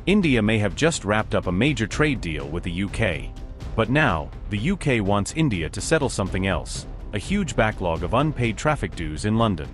India may have just wrapped up a major trade deal with the UK. But now, the UK wants India to settle something else, a huge backlog of unpaid traffic dues in London.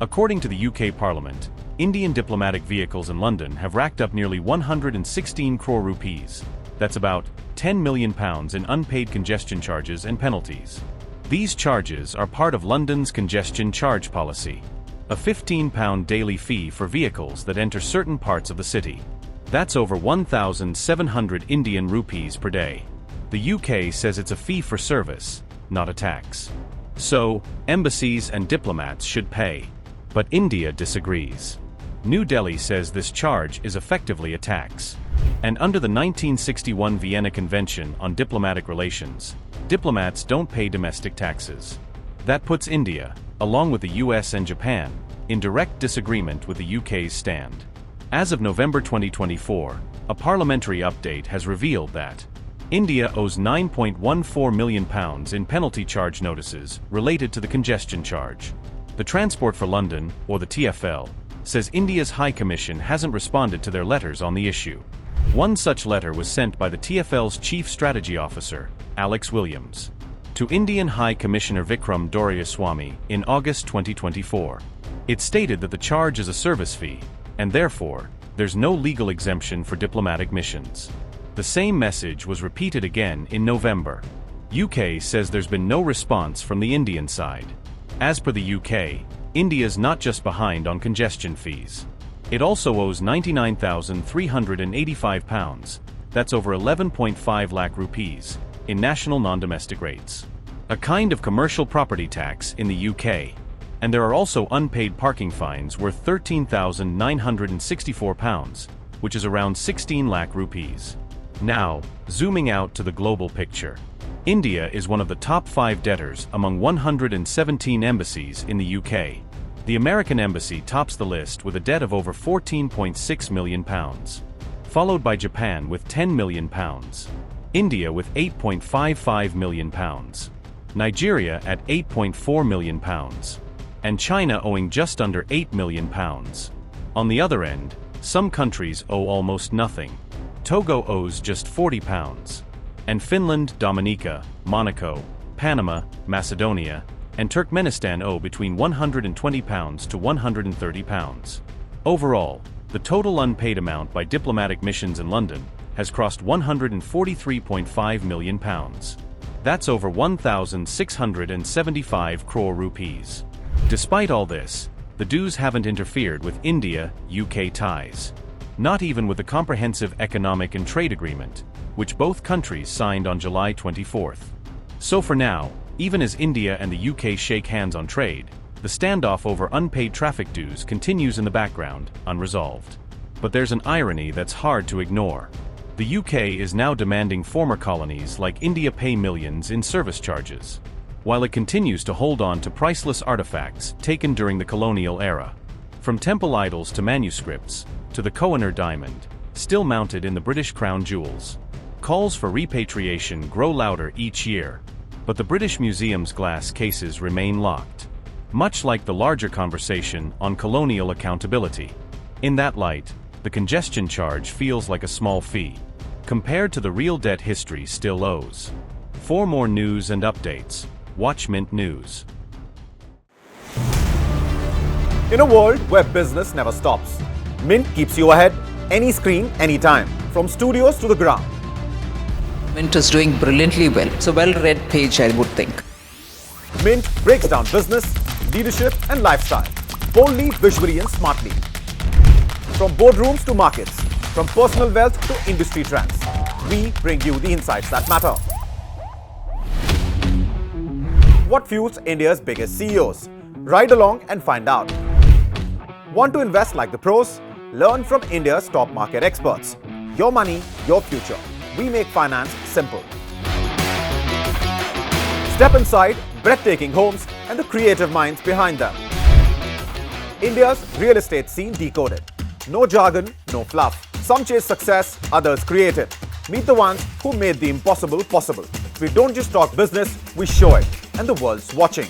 According to the UK Parliament, Indian diplomatic vehicles in London have racked up nearly 116 crore rupees. That's about £10 million in unpaid congestion charges and penalties. These charges are part of London's congestion charge policy, a £15 daily fee for vehicles that enter certain parts of the city. That's over 1,700 Indian rupees per day. The UK says it's a fee for service, not a tax. So, embassies and diplomats should pay. But India disagrees. New Delhi says this charge is effectively a tax. And under the 1961 Vienna Convention on Diplomatic Relations, diplomats don't pay domestic taxes. That puts India, along with the US and Japan, in direct disagreement with the UK's stand. As of November 2024, a parliamentary update has revealed that India owes £9.14 million in penalty charge notices related to the congestion charge. The Transport for London, or the TfL, says India's High Commission hasn't responded to their letters on the issue. One such letter was sent by the TfL's Chief Strategy Officer, Alex Williams, to Indian High Commissioner Vikram Doraiswamy in August 2024. It stated that the charge is a service fee, and therefore, there's no legal exemption for diplomatic missions. The same message was repeated again in November. UK says there's been no response from the Indian side. As per the UK, India's not just behind on congestion fees. It also owes £99,385, that's over 11.5 lakh rupees, in national non-domestic rates. A kind of commercial property tax in the UK. And there are also unpaid parking fines worth £13,964, which is around 16 lakh rupees. Now, zooming out to the global picture. India is one of the top 5 debtors among 117 embassies in the UK. The American embassy tops the list with a debt of over £14.6 million, followed by Japan with £10 million, India with £8.55 million, Nigeria at £8.4 million, and China owing just under £8 million. On the other end, some countries owe almost nothing. Togo owes just £40, and Finland, Dominica, Monaco, Panama, Macedonia, and Turkmenistan owe between £120 to £130. Overall, the total unpaid amount by diplomatic missions in London has crossed £143.5 million. That's over 1,675 crore rupees. Despite all this, the dues haven't interfered with India-UK ties. Not even with the Comprehensive Economic and Trade Agreement, which both countries signed on July 24th. So for now, even as India and the UK shake hands on trade, the standoff over unpaid traffic dues continues in the background, unresolved. But there's an irony that's hard to ignore. The UK is now demanding former colonies like India pay millions in service charges, while it continues to hold on to priceless artifacts taken during the colonial era. From temple idols to manuscripts, to the Kohinoor diamond, still mounted in the British Crown jewels. Calls for repatriation grow louder each year, but the British Museum's glass cases remain locked. Much like the larger conversation on colonial accountability. In that light, the congestion charge feels like a small fee, compared to the real debt history still owes. For more news and updates, watch Mint News. In a world where business never stops, Mint keeps you ahead, any screen, anytime, from studios to the ground. Mint is doing brilliantly well. It's a well-read page, I would think. Mint breaks down business, leadership and lifestyle, boldly, visually and smartly. From boardrooms to markets, from personal wealth to industry trends, we bring you the insights that matter. What fuels India's biggest CEOs? Ride along and find out. Want to invest like the pros? Learn from India's top market experts. Your money, your future. We make finance simple. Step inside breathtaking homes and the creative minds behind them. India's real estate scene decoded. No jargon, no fluff. Some chase success, others create it. Meet the ones who made the impossible possible. We don't just talk business, we show it. And the world's watching.